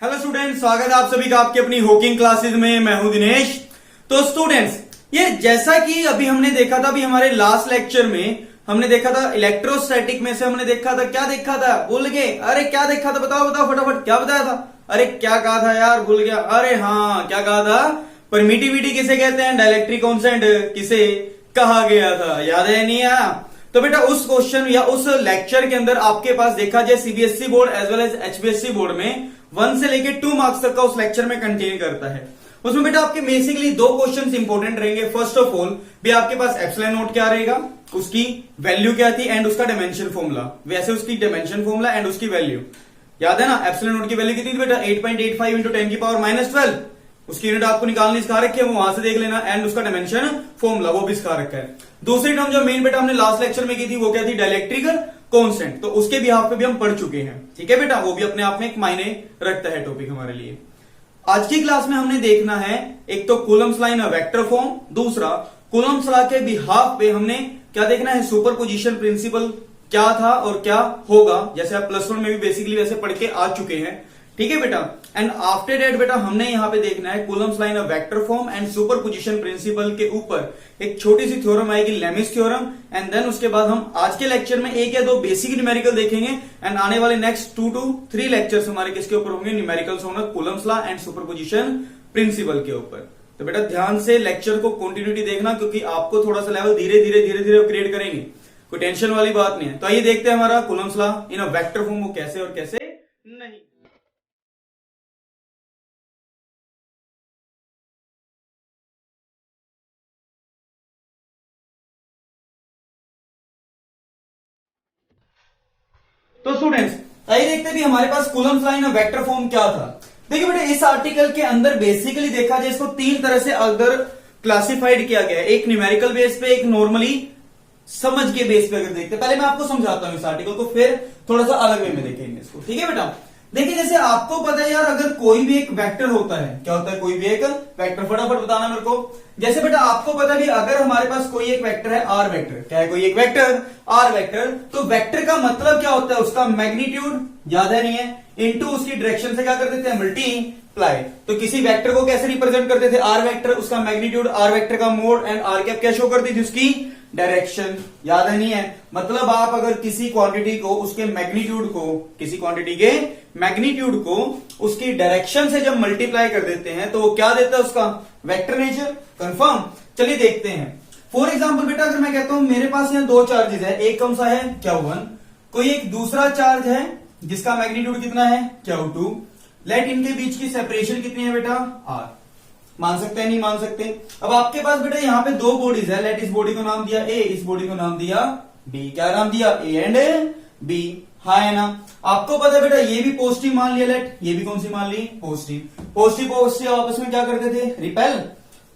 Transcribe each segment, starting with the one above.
Hello students, स्वागत है आप सभी का आपकी अपनी हॉकिंग क्लासेस में। मैं हूं दिनेश। तो स्टूडेंट्स, ये जैसा कि अभी हमने देखा था, अभी हमारे लास्ट लेक्चर में हमने देखा था इलेक्ट्रोस्टैटिक में से हमने देखा था, क्या देखा था भूल गए? अरे क्या देखा था, बताओ बताओ फटाफट, क्या बताया था? अरे क्या कहा था यार, भूल गया। अरे हाँ, क्या कहा था? परमिटिविटी किसे कहते हैं, डाइलेक्ट्रिक कांस्टेंट किसे कहा गया था, याद है नहीं आया? तो बेटा उस क्वेश्चन या उस लेक्चर के अंदर आपके पास देखा जाए CBSE board as well as HBSE board में 1 से लेके 2 मार्क्स तक का उस लेक्चर में कंटेन करता है। उसमें बेटा आपके बेसिकली 2 क्वेश्चंस इंपॉर्टेंट रहेंगे। फर्स्ट ऑफ ऑल भी आपके पास एप्सिलॉन नोट क्या रहेगा, उसकी वैल्यू क्या थी एंड उसका डायमेंशन फॉर्मूला, वैसे उसकी डायमेंशन फॉर्मूला एंड उसकी वैल्यू याद है ना। एप्सिलॉन नोट की वैल्यू कितनी थी बेटा? 8.85 इंटू 10 की पावर -12। उसकी यूनिट आपको निकालनी सिखा रखी है, वो वहां से देख लेना। एंड उसका डायमेंशन फॉर्मूला वो भी सिखा रखा है। दूसरी टर्म जो मेन बेटा हमने लास्ट लेक्चर में की थी वो क्या थी? Dielectric constant. तो उसके बिहाफ पे भी हम पढ़ चुके हैं, ठीक है बेटा। वो भी अपने आप में एक मायने रखता है टॉपिक हमारे लिए। आज की क्लास में हमने देखना है एक तो कूलम्स लॉ इन वेक्टर फॉर्म, दूसरा कूलम्स लॉ के बिहाफ पे हमने क्या देखना है? सुपरपोजिशन प्रिंसिपल क्या था और क्या होगा, जैसे आप +1 में भी बेसिकली वैसे पढ़ के आ चुके हैं, ठीक है बेटा। एंड आफ्टर दैट बेटा हमने यहां पे देखना है Coulomb's law in vector form and superposition principle के ऊपर एक छोटी सी थ्योरम आएगी, लेमिस थ्योरम। एंड देन उसके बाद हम आज के लेक्चर में 1 या 2 बेसिक न्यूमेरिकल देखेंगे एंड आने वाले नेक्स्ट 2 to 3 लेक्चर्स हमारे किसके ऊपर होंगे? न्यूमेरिकल्स होंगे Coulomb's law and superposition principle के ऊपर। तो बेटा ध्यान से लेक्चर को कंटिन्यूटी देखना, क्योंकि आपको थोड़ा सा लेवल धीरे धीरे क्रिएट करेंगे, कोई टेंशन वाली बात नहीं है। तो आइए देखते हैं हमारा Coulomb's law in a vector form वो कैसे और कैसे नहीं। तो स्टूडेंट्स आइए देखते भी हमारे पास Coulomb's law in a vector form क्या था। देखिए बेटा इस आर्टिकल के अंदर बेसिकली देखा जाए इसको 3 तरह से अगर क्लासिफाइड किया गया है, एक न्यूमेरिकल बेस पे, एक नॉर्मली समझ के बेस पे। अगर देखते पहले मैं आपको समझाता हूं इस आर्टिकल को, फिर थोड़ा सा अलग वे में देखेंगे इसको, ठीक है बेटा। देखिए जैसे आपको पता है यार, अगर कोई भी एक वेक्टर होता है, क्या होता है? कोई भी एक वेक्टर, फटाफट बताना मेरे को। जैसे बेटा आपको पता है अगर हमारे पास कोई एक वेक्टर है आर वेक्टर, क्या है? कोई एक वेक्टर आर वेक्टर, तो वेक्टर का मतलब क्या होता है? उसका मैग्नीट्यूड, याद है नहीं है, इनटू उसकी डायरेक्शन से क्या कर देते हैं? मल्टीप्लाई। तो किसी वेक्टर को कैसे रिप्रेजेंट करते थे? आर वेक्टर, उसका मैग्नीट्यूड आर वेक्टर का मोड एंड आर कैप क्या शो करती थी? उसकी डायरेक्शन, याद है नहीं है। मतलब आप अगर किसी क्वांटिटी को उसके मैग्नीट्यूड को, किसी क्वांटिटी के मैग्नीट्यूड को उसकी डायरेक्शन से जब मल्टीप्लाई कर देते हैं तो वो क्या देता है? उसका वेक्टर नेचर। कंफर्म? चलिए देखते हैं। फॉर एग्जाम्पल बेटा अगर मैं कहता हूं मेरे पास यहाँ 2 चार्जेस है, एक कौन सा है? Q1, कोई एक दूसरा चार्ज है जिसका मैग्नीट्यूड कितना है? Q2। लेट इनके बीच की सेपरेशन कितनी है बेटा? R। मान सकते हैं नहीं मान सकते? अब आपके पास बेटा यहाँ पे 2 बॉडीज है, लेट इस बॉडी को नाम दिया A, इस बॉडी को नाम दिया B। क्या नाम दिया? A and B। हाँ है ना। आपको पता है बेटा ये भी पॉजिटिव मान लिया, लेट ये भी कौन सी मान ली? पॉजिटिव। पॉजिटिव आपस में क्या करते थे? रिपेल।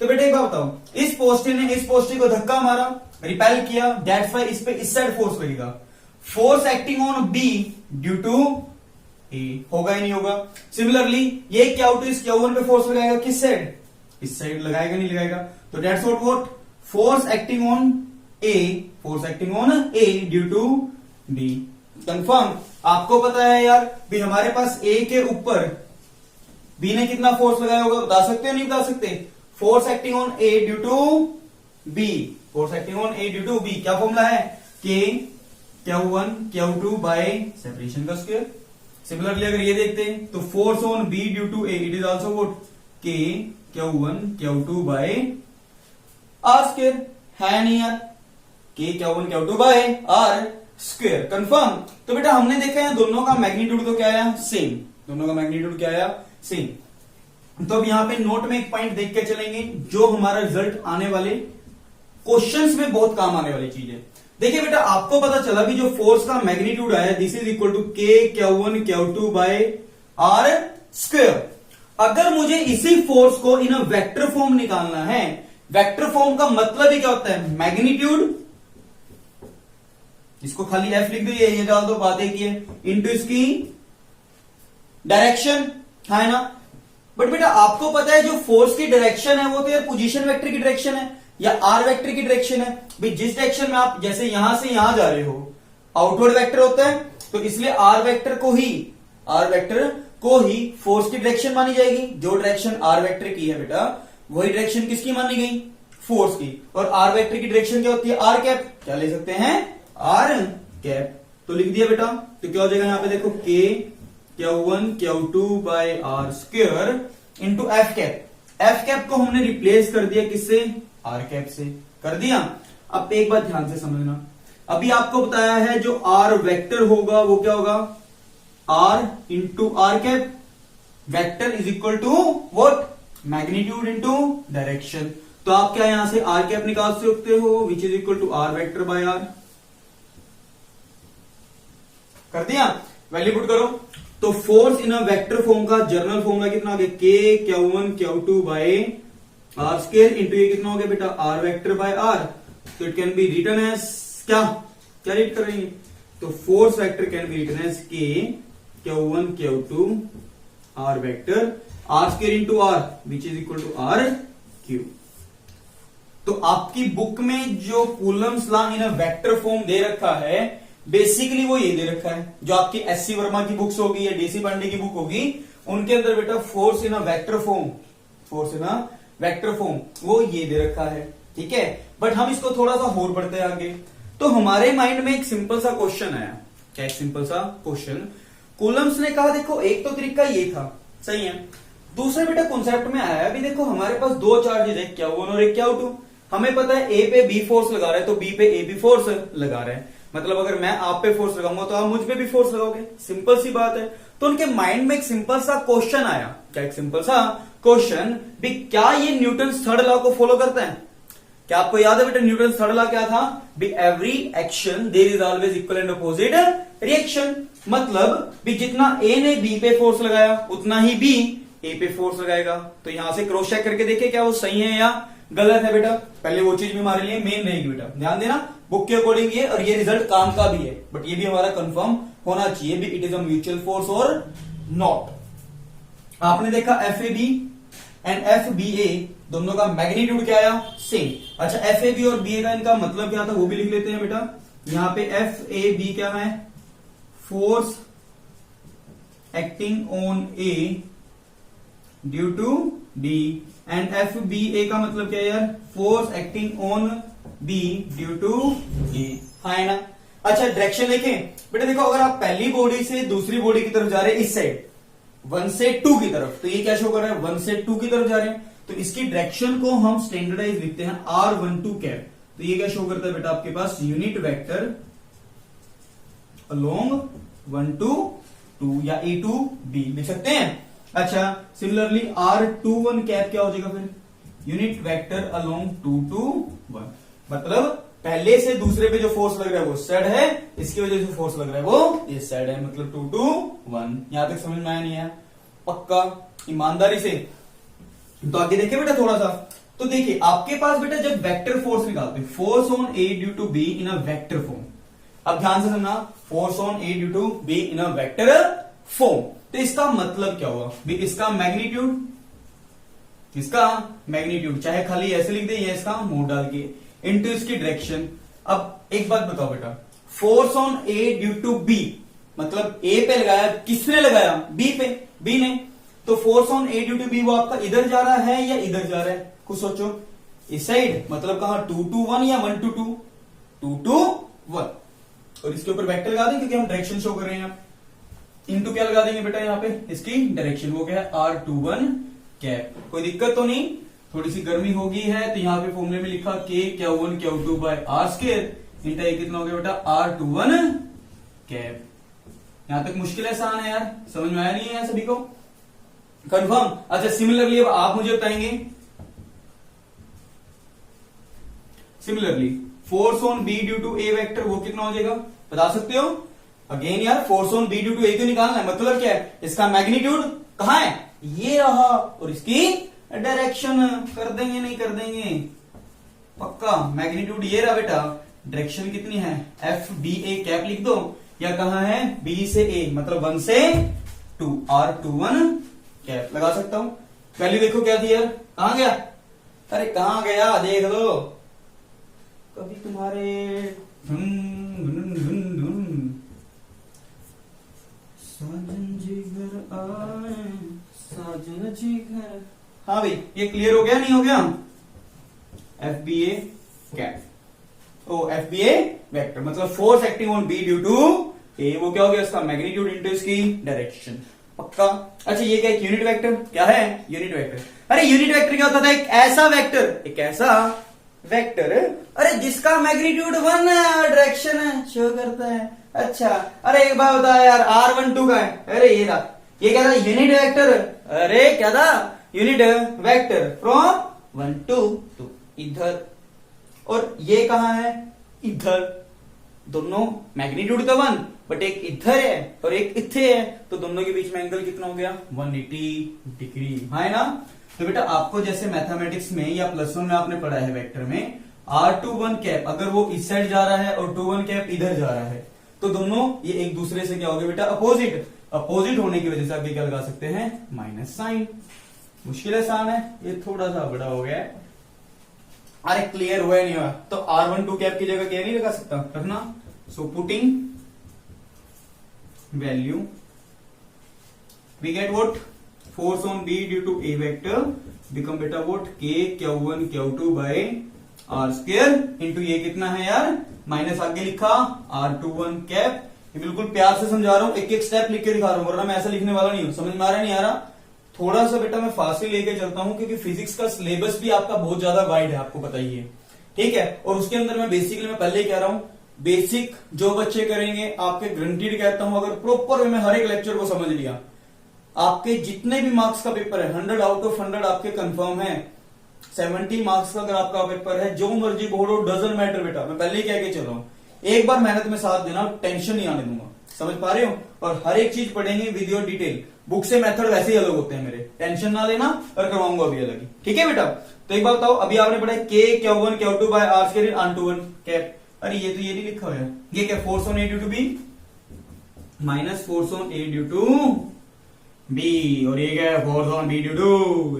तो बेटा एक बात बताओ, इस पॉजिटिव ने इस पॉजिटिव को धक्का मारा, रिपेल किया, दैट्स व्हाई इस पे इस साइड फोर्स लगेगा। Force acting on B due to A, होगा ही नहीं होगा। सिमिलरली ये Q2 इस Q1 पे फोर्स लगाएगा, किस साइड? इस साइड लगाएगा नहीं लगाएगा? तो that's what force acting on A, force acting on A due to B। Confirm? आपको पता है यार भी हमारे पास A के ऊपर B ने कितना फोर्स लगाया होगा, बता सकते हो नहीं बता सकते? Force acting on A due to B, force acting on A due to B क्या फॉर्मूला है? K Q1 Q2 by separation का स्क्वायर। सिमिलरली अगर ये देखते हैं तो force on B due to A it is also what? K Q1 Q2 by R square. है नहीं यार? K Q1 Q2 by R square. Confirm? तो बेटा हमने देखा है दोनों का मैग्नीट्यूड तो क्या आया? सेम। दोनों का मैग्नीट्यूड क्या आया? सेम। तो अब यहां पे नोट में एक पॉइंट देख के चलेंगे जो हमारा रिजल्ट आने वाले क्वेश्चंस में बहुत काम आने वाली चीज है। देखिए बेटा आपको पता चला भी जो फोर्स का मैग्नीट्यूड आया this is equal to K Q1 Q2 by R square. अगर मुझे इसी फोर्स को इन अ वेक्टर फॉर्म निकालना है, वेक्टर फॉर्म का मतलब ही क्या होता है? मैग्नीट्यूड, इसको खाली F लिख दो, ये डाल दो, बात एक ही है, इंटू इसकी डायरेक्शन, है ना। बट बेटा आपको पता है जो फोर्स की डायरेक्शन है वो तो यार पोजीशन वेक्टर की डायरेक्शन है या आर वेक्टर की डायरेक्शन है भाई। जिस डायरेक्शन में आप जैसे यहां से यहां जा रहे हो आउटवर्ड वेक्टर होता है, तो इसलिए आर वेक्टर को ही फोर्स की डायरेक्शन मानी जाएगी। जो डायरेक्शन आर वेक्टर की है बेटा, वही डायरेक्शन किसकी मानी गई, फोर्स की। और आर वेक्टर की डायरेक्शन क्या होती है, आर कैप। क्या ले सकते हैं, आर कैप। तो लिख दिया बेटा। तो क्या हो जाएगा यहाँ पे देखो, K Q1 Q2 by R square into F cap. F cap को हमने रिप्लेस कर दिया किससे, आर कैप से कर दिया। अब एक बात ध्यान से समझना, अभी आपको बताया है जो आर वेक्टर होगा वो क्या होगा, R into R cap. Vector is equal to what, magnitude into direction. तो आप क्या यहां से आर कैप निकाल सकते हो, which is equal to R vector by R. कर दिया, वैल्यू पुट करो। तो force in a vector form का जनरल फॉर्मूला कितना हो गया, के Q1 Q2 by R square into ये कितना हो गया बेटा, आर वेक्टर बाय आर। तो it can be written as क्या, क्या रीड करेंगे, तो force vector can be written as K Q1 Q2 R vector R square into R which is equal to R cube. तो आपकी book में जो Coulomb's law in a vector form दे रखा है, बेसिकली वो ये दे रखा है। जो आपकी एससी वर्मा की बुक्स होगी या डीसी पांडे की बुक होगी, उनके अंदर बेटा force in a vector form, force in a vector form वो ये दे रखा है, ठीक है। बट हम इसको थोड़ा सा और बढ़ते हैं आगे। तो हमारे माइंड में एक सिंपल सा क्वेश्चन आया। क्या एक सिंपल सा क्वेश्चन, कूलम्स ने कहा देखो एक तो तरीका ये था, सही है। दूसरे बेटा कॉन्सेप्ट में आया, अभी देखो हमारे पास दो चार्जेस है, Q1 और एक Q2। हमें पता है ए पे बी फोर्स लगा रहा है तो बी पे ए भी फोर्स लगा रहा है। मतलब अगर मैं आप पे फोर्स लगाऊंगा तो आप मुझ पे भी फोर्स लगाओगे, सिंपल सी बात है। तो उनके माइंड में एक सिंपल सा क्वेश्चन आया। क्या एक सिंपल सा क्वेश्चन, भी क्या ये न्यूटन थर्ड लॉ को फॉलो करता है। क्या आपको याद है बेटा न्यूटन थर्ड लॉ क्या था, भी every action there is always equal and opposite reaction. मतलब भी जितना ए ने बी पे फोर्स लगाया उतना ही बी ए पे फोर्स लगाएगा। तो यहां से क्रॉस चेक करके देखिए क्या वो सही है या गलत है बेटा। पहले वो चीज भी हमारे लिए मेन रहेगी बेटा, ध्यान देना बुक के अकॉर्डिंग ये, और ये रिजल्ट काम का भी है, बट ये भी हमारा कंफर्म होना चाहिए भी it is a mutual force और नॉट। आपने देखा F A B and F B A दोनों का मैग्नीट्यूड क्या आया, सेम। अच्छा एफ ए बी और बी ए का इनका मतलब क्या था वो भी लिख लेते हैं बेटा। यहां पे एफ ए बी क्या है, force acting on A due to B, and F B A का मतलब क्या है यार, force acting on B due to A, है ना। अच्छा डायरेक्शन देखें बेटा, देखो अगर आप पहली बॉडी से दूसरी बॉडी की तरफ जा रहे हैं इस साइड 1 से 2 की तरफ, तो ये क्या शो कर रहा है 1 से 2 की तरफ जा रहे हैं, तो इसकी डायरेक्शन को हम स्टैंडर्डाइज लिखते हैं R12 कैप। तो ये क्या शो करता है बेटा आपके पास यूनिट वेक्टर अलोंग 1 to 2 या A to B लिख सकते हैं। अच्छा सिमिलरली R21 कैप क्या हो जाएगा फिर, यूनिट वेक्टर अलोंग 2 to 1। मतलब पहले से दूसरे पे जो फोर्स लग रहा है वो साइड है, इसकी वजह से फोर्स लग रहा है वो इस साइड है, मतलब 2 to 1। यहां तक समझ में आया नहीं है, पक्का ईमानदारी से। तो आगे देखिए बेटा थोड़ा सा, तो देखिए आपके पास बेटा जब वेक्टर फोर्स निकालते हैं, force on A due to B in a vector form. अब ध्यान से सुनना, force on A due to B in a vector form, तो इसका मतलब क्या हुआ भी, इसका मैग्नीट्यूड, इसका मैग्नीट्यूड चाहे खाली ऐसे लिख दे या इसका मोड डाल के, इनटू इसकी डायरेक्शन। अब एक बात बताओ बेटा, force on A due to B मतलब ए पे लगाया, किसने लगाया, बी पे, बी ने। तो force on A due to B वो आपका इधर जा रहा है या इधर जा रहा है, कुछ सोचो, इस साइड, मतलब कहां 2 to 1 या 1 to 2, 2 to 1। और इसके ऊपर वेक्टर लगा दें क्योंकि हम डायरेक्शन शो कर रहे हैं। इनटू क्या लगा देंगे बेटा यहाँ पे, इसकी डायरेक्शन, वो क्या है R21 कैप। कोई दिक्कत तो नहीं, थोड़ी सी गर्मी होगी है तो यहाँ पे फॉर्मूले में लिखा K Q1 Q2 by R square इंटा ये कितना हो गया बेटा R21 कैप। यहां तक मुश्किल है, आसान है यार, समझ में आया नहीं है सभी को, कंफर्म। अच्छा सिमिलरली अब आप मुझे बताएंगे, similarly force on B due to A vector वो कितना हो जाएगा बता सकते हो। अगेन यार force on B due to A क्यों निकालना है, मतलब क्या है, इसका मैग्नीट्यूड कहां है, ये रहा, और इसकी डायरेक्शन कर देंगे, नहीं कर देंगे पक्का, मैग्नीट्यूड ये रहा बेटा, डायरेक्शन कितनी है एफ बी ए कैप लिख दो, या कहां है बी से ए मतलब 1 से 2 R21 कैप लगा सकता हूं। वैल्यू देखो क्या थी यार, कहां गया, अरे कहां गया देख लो, कभी तुम्हारे धुन धुन धुन धुन साजन जी घर आ हाँ भाई, ये क्लियर हो गया नहीं हो गया? FBA कैप, ओ FBA वेक्टर मतलब force acting on B due to A, वो क्या हो गया इसका मैग्नीट्यूड इनटू इसकी डायरेक्शन। पक्का? अच्छा ये क्या है? Unit vector. क्या है? Unit vector. अरे यूनिट वेक्टर क्या होता था? एक ऐसा वेक्टर अरे जिसका मैग्नीट्यूड 1 है और डायरेक्शन है शो करता है। अच्छा, अरे एक बात बता यार, R12 का है, अरे ये रहा, ये क्या था? Unit vector. अरे क्या था? यूनिट वेक्टर फ्रॉम 1 to 2 इधर, और ये कहां है? इधर। दोनों मैग्नीट्यूड तो 1, बट एक इधर है और एक इथे है, तो दोनों के बीच में एंगल कितना हो गया? 180 डिग्री, है ना? तो बेटा आपको जैसे मैथमेटिक्स में या +1 में आपने पढ़ा है वेक्टर में, R21 कैप अगर वो इस साइड जा रहा है और 21 कैप इधर जा रहा है, तो दोनों ये एक दूसरे से क्या हो गए बेटा? अपोजिट होने की वजह से आप ये क्या लगा सकते हैं? Minus sign. मुश्किल आसान है, ये थोड़ा सा बड़ा हो गया है। अरे क्लियर हुआ नहीं हुआ? तो R12 कैप की जगह क्या नहीं लगा सकता? रखना। So putting value we get what? Force on B due to A vector become बेटा what? K Q1 Q2 by R square into ये कितना है यार? माइनस आगे लिखा R21 कैप। ये बिल्कुल प्यार से समझा रहा हूं, एक एक स्टेप लिख के दिखा रहा हूं, वरना मैं ऐसा लिखने वाला नहीं हूं। समझ में आ रहा नहीं आ रहा? थोड़ा सा बेटा मैं फास्ट लेके चलता हूं, क्योंकि फिजिक्स का सिलेबस भी आपका बहुत ज्यादा वाइड है, आपको पता ही है, ठीक है? और उसके अंदर मैं बेसिकली मैं पहले ही कह रहा हूं, बेसिक जो बच्चे करेंगे आपके ग्रंटेड कहता हूं, अगर प्रॉपर वे में हर एक लेक्चर को समझ लिया, आपके जितने भी मार्क्स का पेपर है 100 आउट ऑफ 100 आपके कंफर्म है। 70 मार्क्स का अगर आपका पेपर है, जो मर्जी बोर्ड हो, डजंट मैटर बेटा, मैं पहले ही कह के चल रहा हूं, एक बार मेहनत में साथ देना, टेंशन नहीं आने दूंगा। समझ पा रहे हो? और हर एक चीज पढ़ेंगे विद योर डिटेल। बुक से मेथड वैसे ही अलग होते हैं मेरे, टेंशन ना लेना, और करवाऊंगा अभी अलग ही, ठीक है बेटा? तो एक बात बताओ, अभी आपने पढ़ा K Q1 Q2 by R square R21 cap. अरे ये तो ये नहीं लिखा हुआ है, ये क्या? Force on A due to B minus force on A due to B, और ये क्या है? Force on B due to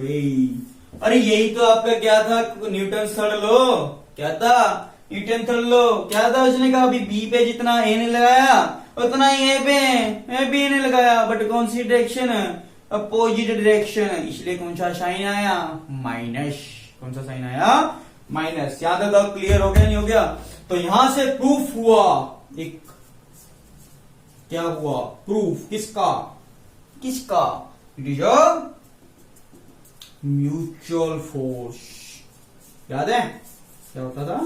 A। अरे यही तो आपका क्या था? Newton third law. क्या था? Newton third law. क्या था उसने कहा? अभी B पे जितना A ने लगाया उतना ही A पे B ने लगाया, बट कौन सी डायरेक्शन? अपोजिट डायरेक्शन, इसलिए कौन सा साइन आया? माइनस। कौन सा साइन आया? माइनस। याद है? तो क्लियर हो गया नहीं हो गया? तो यहां से प्रूफ हुआ, एक क्या हुआ? प्रूफ किसका? It is a mutual force. याद है क्या होता था?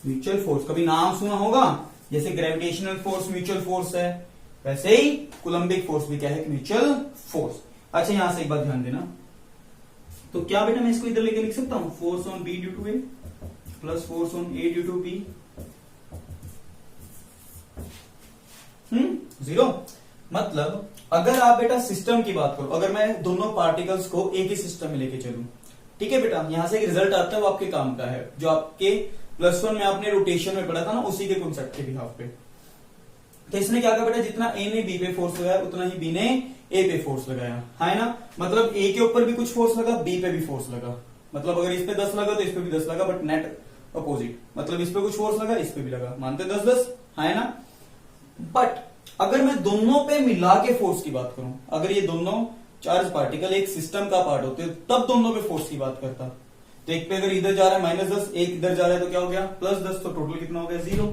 Mutual force. कभी नाम सुना होगा? जैसे ग्रेविटेशनल फोर्स म्यूचुअल फोर्स है, वैसे ही कूलम्बिक फोर्स भी क्या है? Mutual force. अच्छा यहां से एक बात ध्यान देना, तो क्या बेटा मैं इसको इधर लेके लिख सकता हूं? Force on B due to A plus force on A due to B, 0। मतलब अगर आप बेटा सिस्टम की बात करो, अगर मैं दोनों पार्टिकल्स को एक ही सिस्टम में लेके चलूं, ठीक है बेटा, यहां से एक रिजल्ट आता है, वो आपके काम का है, जो आपके +1 में आपने रोटेशन में पढ़ा था ना, उसी के कॉन्सेप्ट के बिहाफ पे। तो इसने क्या कहा बेटा? जितना ए ने बी पे फोर्स लगाया उतना ही बी ने ए पे फोर्स लगाया, है ना? मतलब ए के ऊपर भी कुछ फोर्स लगा, बी पे भी फोर्स लगा। मतलब अगर इस पे 10 लगा तो इस पे भी 10 लगा, बट नेट अपोजिट। मतलब इस पे कुछ फोर्स लगा, इस पे भी लगा, मानते 10-10, है ना? बट अगर मैं दोनों पे मिला के फोर्स की बात करूं, अगर ये दोनों चार्ज पार्टिकल एक सिस्टम का पार्ट होते तब दोनों पे फोर्स की बात करता। तो एक पे अगर इधर जा रहा है -10, एक इधर जा रहा है तो क्या हो गया? +10, तो टोटल कितना हो गया? 0,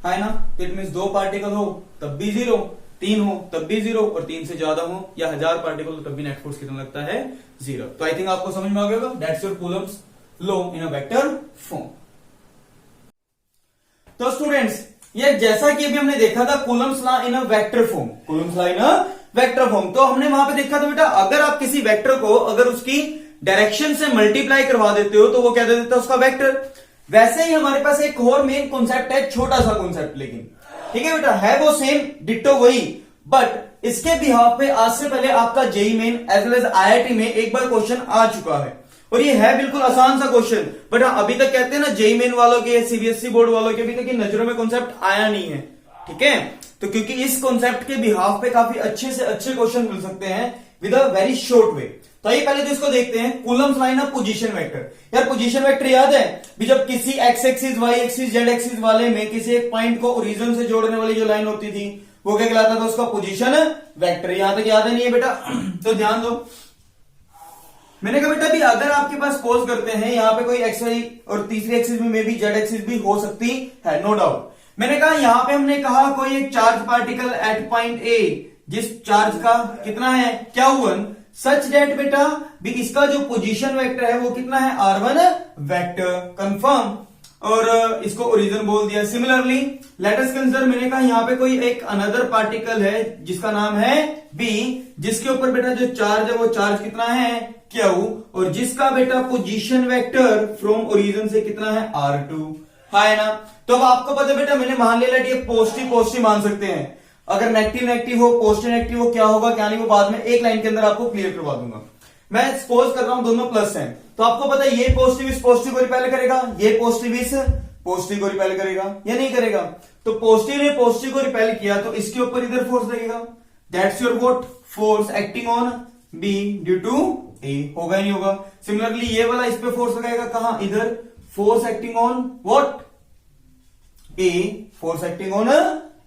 है ना? तो इट मींस 2 पार्टिकल हो तब भी 0, 3 हो तब भी 0, और 3 से ज्यादा हो या 1000 पार्टिकल हो तब भी नेट फोर्स कितना लगता है? 0। तो आई थिंक आपको समझ में आ गया होगा। That's your Coulomb's law in a vector form. तो स्टूडेंट्स, ये जैसा कि अभी हमने देखा था Coulomb's law in a vector form, Coulomb's law in a vector form, तो हमने वहां पे देखा था बेटा, अगर आप किसी वेक्टर को अगर उसकी डायरेक्शन से मल्टीप्लाई करवा देते हो तो वो क्या दे देता है? उसका वेक्टर। वैसे ही हमारे पास एक और मेन कॉन्सेप्ट है, छोटा सा कॉन्सेप्ट, लेकिन ठीक है बेटा, है वो सेम डिट्टो वही, बट इसके बिहाफ पे आज से पहले आपका JEE main as well as IIT में एक बार क्वेश्चन आ चुका है, और ये है बिल्कुल आसान सा क्वेश्चन, बट अभी तक कहते हैं ना जेईई मेन वालों के, सीबीएसई बोर्ड वालों के अभी तक नजरों में कॉन्सेप्ट आया नहीं है, ठीक है? तो क्योंकि इस कॉन्सेप्ट के बिहाफ पे काफी अच्छे से अच्छे क्वेश्चन मिल सकते हैं with a very short way. तो आइए पहले तो इसको देखते हैं, Coulomb's law in a position vector. यार पोजीशन वेक्टर याद है भी, जब किसी x axis, y axis, z axis वाले में किसी एक पॉइंट को ओरिजिन से जोड़ने वाली जो लाइन होती थी वो क्या कहलाता था? उसका पोजीशन वेक्टर। यहां तक याद है नहीं है बेटा? तो ध्यान दो, मैंने कहा बेटा भी अगर आपके पास सपोज करते हैं यहाँ पे कोई एक्स वाई और तीसरी एक्सिस में मे बी जेड एक्सिस भी हो सकती है, नो डाउट। मैंने कहा यहाँ पे हमने कहा कोई एक charge particle at point A, जिस चार्ज का कितना है Q1, सच डेट बेटा भी इसका जो पोजीशन वेक्टर है वो कितना है R1 वेक्टर, कंफर्म, और इसको ओरिजिन बोल दिया। सिमिलरली लेट अस कंसीडर, मैंने कहा यहाँ पे कोई एक अनदर पार्टिकल है जिसका नाम है B, जिसके ऊपर बेटा जो चार्ज है वो चार्ज कितना है Q, और जिसका बेटा पोजीशन वेक्टर फ्रॉम ओरिजिन से कितना है R2, है ना। तो अब आपको पता है बेटा मैंने मान लिया ये पॉजिटिव पॉजिटिव मान सकते हैं, अगर नेगेटिव नेगेटिव हो पॉजिटिव नेगेटिव हो क्या होगा क्या नहीं, वो बाद में एक लाइन के अंदर आपको क्लियर करवा दूंगा। मैं सपोज कर रहा हूं दोनों प्लस हैं, तो आपको पता है ये पॉजिटिव इस पॉजिटिव को रिपेल करेगा, ये पॉजिटिव इस पॉजिटिव को रिपेल करेगा या नहीं करेगा। तो पॉजिटिव ने पॉजिटिव को रिपेल किया तो इसके ऊपर इधर फोर्स लगेगा, that's your what force acting on B due to A, होगा ही नहीं होगा। सिमिलरली ये वाला इस पे फोर्स लगाएगा कहां, इधर, force acting on what A, force acting on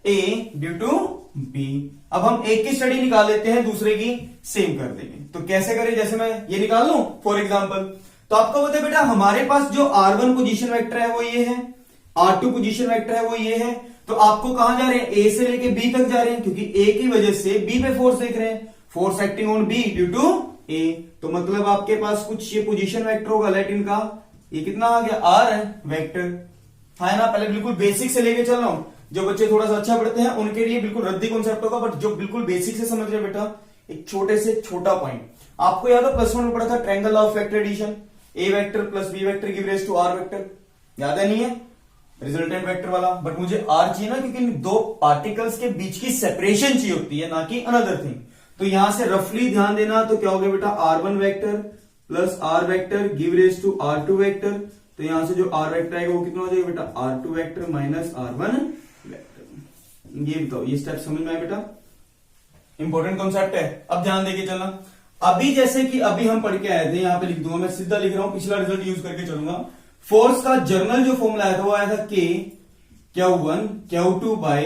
A due to B. अब हम एक की स्टडी निकाल लेते हैं, दूसरे की सेम कर देंगे। तो कैसे करें, जैसे मैं ये निकाल लूं फॉर एग्जांपल, तो आपको पता है बेटा हमारे पास जो R1 पोजीशन वेक्टर है वो ये है, R2 पोजीशन वेक्टर है वो ये है। तो आपको कहां जा रहे हैं, ए से लेके बी तक जा रहे हैं, क्योंकि ए की वजह से बी पे फोर्स देख रहे हैं, force acting on B due to A. तो मतलब आपके पास कुछ ये पोजीशन वेक्टर होगा लैटिन का, ये कितना आ गया R है वेक्टर, है ना। पहले बिल्कुल बेसिक से लेके चल रहा हूं, जो बच्चे थोड़ा सा अच्छा पढ़ते हैं उनके लिए बिल्कुल रद्दी कॉन्सेप्ट होगा, बट जो बिल्कुल बेसिक से समझ रहे बेटा, एक छोटे से छोटा पॉइंट आपको याद है प्लस 1 में पढ़ा था, triangle of vector addition, A vector plus B vector give rise to R vector, याद है नहीं है, रिजल्टेंट वेक्टर वाला। बट मुझे आर चाहिए ना, क्योंकि इन दो पार्टिकल्स के बीच की सेपरेशन चाहिए होती है, ना कि अनदर थिंग। तो यहां से रफली ध्यान देना, तो क्या हो गया बेटा, R1 vector plus R vector give rise to R2 vector. तो यहां से जो आर वेक्टर आएगा वो कितना हो जाएगा बेटा, R2 vector minus R1 vector. ये बताओ, ये स्टेप समझ में आया बेटा, इंपॉर्टेंट कॉन्सेप्ट है। अब ध्यान देके चलना, अभी जैसे कि अभी हम पढ़ के आए थे, यहां पे लिख दूंगा, मैं सीधा लिख रहा हूं, पिछला रिजल्ट यूज करके चलूंगा। फोर्स का जर्नल जो फॉर्मूला आया था वो आया था K Q1 Q2 by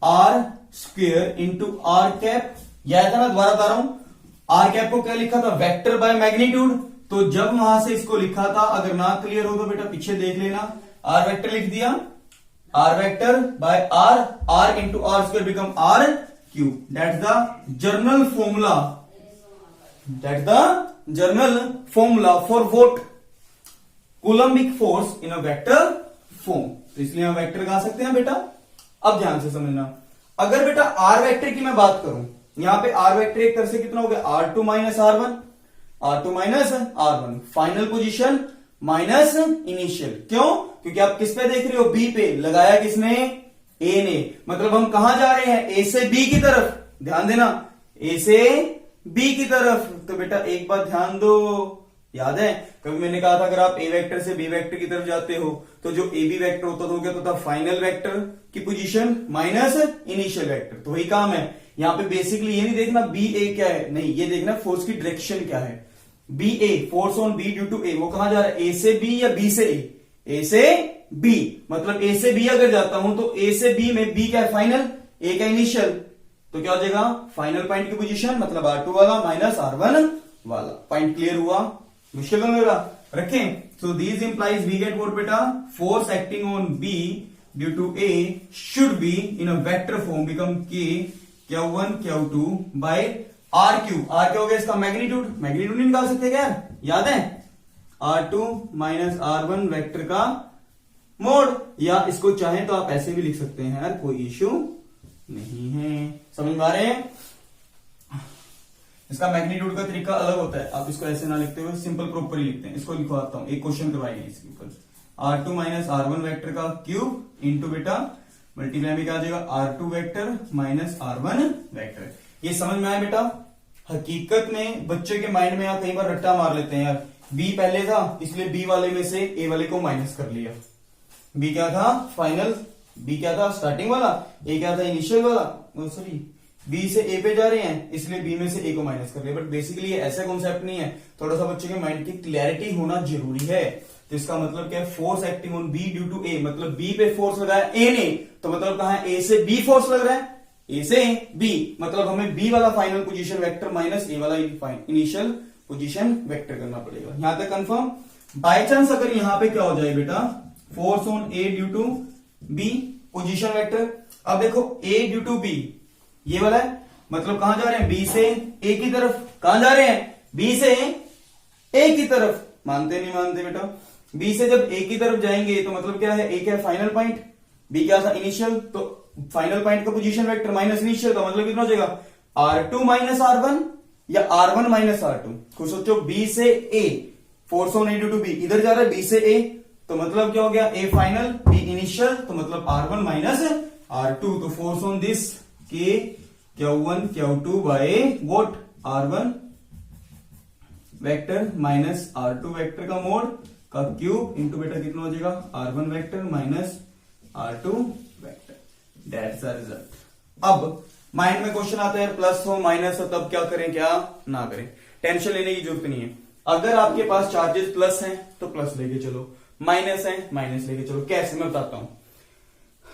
R square into R cap, यह आया था ना, दोबारा बता रहा हूं, R कैप को क्या लिखा था, वेक्टर बाय मैग्नीट्यूड। तो जब वहां से इसको लिखा था, अगर ना क्लियर हो तो बेटा पीछे देख लेना, R वेक्टर लिख दिया, R vector by R into R square become R cube, that's the journal formula, that's the journal formula for what, Coulombic force in a vector form. तो इसलिए हम वेक्टर गा सकते हैं बेटा। अब ध्यान से समझना, अगर बेटा R वेक्टर की मैं बात करूं, यहां पे R वेक्टर एक तरह से कितना हो गया, R2 minus R1, R2 minus R1, final position minus initial. क्यों, क्योंकि आप किस पे देख रहे हो, B पे, लगाया किसने, A ने, मतलब हम कहां जा रहे हैं, A से B की तरफ, ध्यान देना, A से B की तरफ। तो बेटा एक बात ध्यान दो, याद है कभी मैंने कहा था, अगर आप A वेक्टर से B वेक्टर की तरफ जाते हो तो जो AB वेक्टर होता तो क्या होता था, फाइनल वेक्टर की पोजीशन माइनस इनिशियल वेक्टर। तो वही काम है यहां पे, बेसिकली ये नहीं देखना BA क्या है, नहीं, ये देखना फोर्स की डायरेक्शन क्या है। BA force on B due to A, वो कहां जा रहा है, A से B या B से A, A से B, मतलब A से B अगर जाता हूं तो A से B में B क्या है, फाइनल, A का इनिशियल, तो क्या हो जाएगा, फाइनल पॉइंट की पोजीशन मतलब R2 वाला माइनस R1 वाला। पॉइंट क्लियर हुआ, मुश्किल तो नहीं रहा, रखें। So this implies we get what बेटा, force acting on B due to A should be in a vector form become K Q1 Q2 by R cube. R क्या हो गया इसका, मैग्नीट्यूड, मैग्नीट्यूड नहीं निकाल सकते क्या, याद है, R2 माइनस R1 वेक्टर का मोड, या इसको चाहे तो आप ऐसे भी लिख सकते हैं यार, कोई इश्यू नहीं है। समझ में आ रहे हैं, इसका मैग्नीट्यूड का तरीका अलग होता है, आप इसको ऐसे ना लिखते हुए सिंपल प्रॉपर ही लिखते हैं। इसको लिखवाता हूं, एक क्वेश्चन करवाइए इसके ऊपर, R2 माइनस R1 वेक्टर का क्यूब इंटू बेटा मल्टीप्लाई में क्या आ जाएगा, R2 vector minus R1 vector. ये समझ में आया बेटा। हकीकत में बच्चे के माइंड में यहाँ कई बार रट्टा मार लेते हैं यार, B पहले था इसलिए B वाले में से A वाले को माइनस कर लिया, B क्या था फाइनल, B क्या था स्टार्टिंग वाला, A क्या था इनिशियल वाला, सॉरी B से A पे जा रहे हैं इसलिए B में से A को माइनस कर लिया। बट बेसिकली ये ऐसा कॉन्सेप्ट नहीं है, थोड़ा सा बच्चों के माइंड की क्लैरिटी होना जरूरी है। तो इसका मतलब क्या है, force acting on B due to A, मतलब B पे फोर्स लगाया A ने, तो मतलब कहा है A से B फोर्स लग रहा है, A से B, मतलब हमें B वाला final position vector minus A वाला इनिशियल पोजीशन वेक्टर करना पड़ेगा। यहां तक कंफर्म। बाय चांस अगर यहां पे क्या हो जाए बेटा, force on A due to B position vector. अब देखो ए ड्यू टू बी ये वाला है, मतलब कहां जा रहे हैं, बी से ए की तरफ। कहां जा रहे हैं, बी से ए की तरफ। मानते नहीं मानते बेटा, बी से जब ए की तरफ जाएंगे तो मतलब क्या है, ए क्या है फाइनल पॉइंट, बी क्या था इनिशियल, तो फाइनल पॉइंट का पोजीशन वेक्टर माइनस इनिशियल का मतलब कितना हो जाएगा, R2 माइनस R1 या R1 माइनस R2। खुद सोचो बी से A, force on A due to B, इधर जा रहा है बी से ए, तो मतलब क्या हो गया, ए फाइनल बी इनिशियल, तो मतलब R1 माइनस R2। तो फोर्स ऑन दिस के Q1 Q2 by what, R1 vector minus R2 vector का मोड का क्यूब इंटू बेटा कितना हो जाएगा, R1 vector minus R2 vector. That's the result. अब माइंड में क्वेश्चन आता है प्लस हो माइनस हो तब क्या करें क्या ना करें, टेंशन लेने की जरूरत नहीं है। अगर आपके पास चार्जेस प्लस हैं तो प्लस लेके चलो, माइनस है माइनस लेके चलो। कैसे मैं बताता हूं।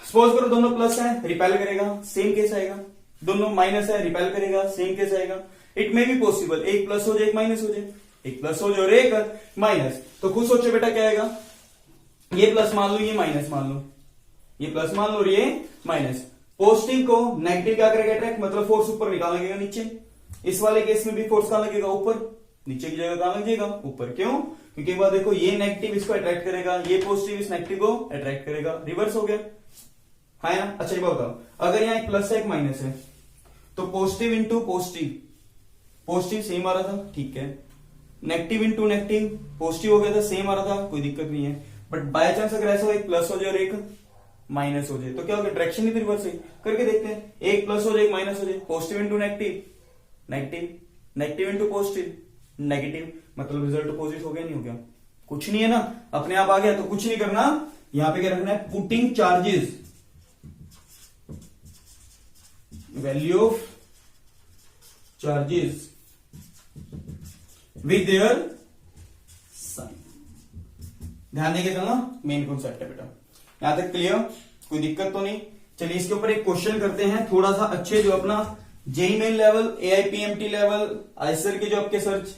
सपोज करो दोनों प्लस है, रिपेल करेगा, सेम केस आएगा। दोनों माइनस है, रिपेल करेगा, सेम केस आएगा। इट मे बी पॉसिबल एक प्लस हो जाए एक माइनस हो जाए, एक प्लस हो जाए और एक माइनस। तो खुद सोचो बेटा क्या आएगा, ये प्लस मान लो ये माइनस मान लो, ये प्लस मान लो और ये माइनस। पॉजिटिव को नेगेटिव क्या करेगा अट्रैक्ट, मतलब फोर्स ऊपर निकाल लगेगा नीचे। इस वाले केस में भी फोर्स कहां लगेगा, ऊपर। नीचे की जगह कहां लग जाएगा, ऊपर। क्यों, क्योंकि एक बार देखो ये नेगेटिव इसको अट्रैक्ट करेगा, ये पॉजिटिव इस नेगेटिव को अट्रैक्ट करेगा, रिवर्स हो गया है ना। अच्छा ये बताओ, अगर यहाँ एक प्लस है एक माइनस है तो positive into positive, positive same आ रहा था, ठीक है। नेगेटिव इंटू नेगेटिव पॉजिटिव हो गया था, सेम आ रहा था, कोई दिक्कत नहीं है। बट बाय चांस अगर ऐसा हो एक प्लस हो जाए और एक माइनस हो जाए तो क्या होगा, डायरेक्शन ही रिवर्स है। करके देखते हैं, एक प्लस हो जाए एक माइनस हो जाए, positive into negative, negative, negative into positive, negative, मतलब रिजल्ट अपोजिट हो गया नहीं हो गया, कुछ नहीं है ना, अपने आप आ गया। तो कुछ नहीं करना, यहां पे क्या रखना है, putting charges, value of charges with their sign. ध्यान देके चलना, मेन कॉन्सेप्ट है बेटा। यहां तक क्लियर, कोई दिक्कत तो नहीं। चलिए इसके ऊपर एक क्वेश्चन करते हैं थोड़ा सा अच्छे, जो अपना JEE main level, AIPMT level, IISER के जो आपके सर्च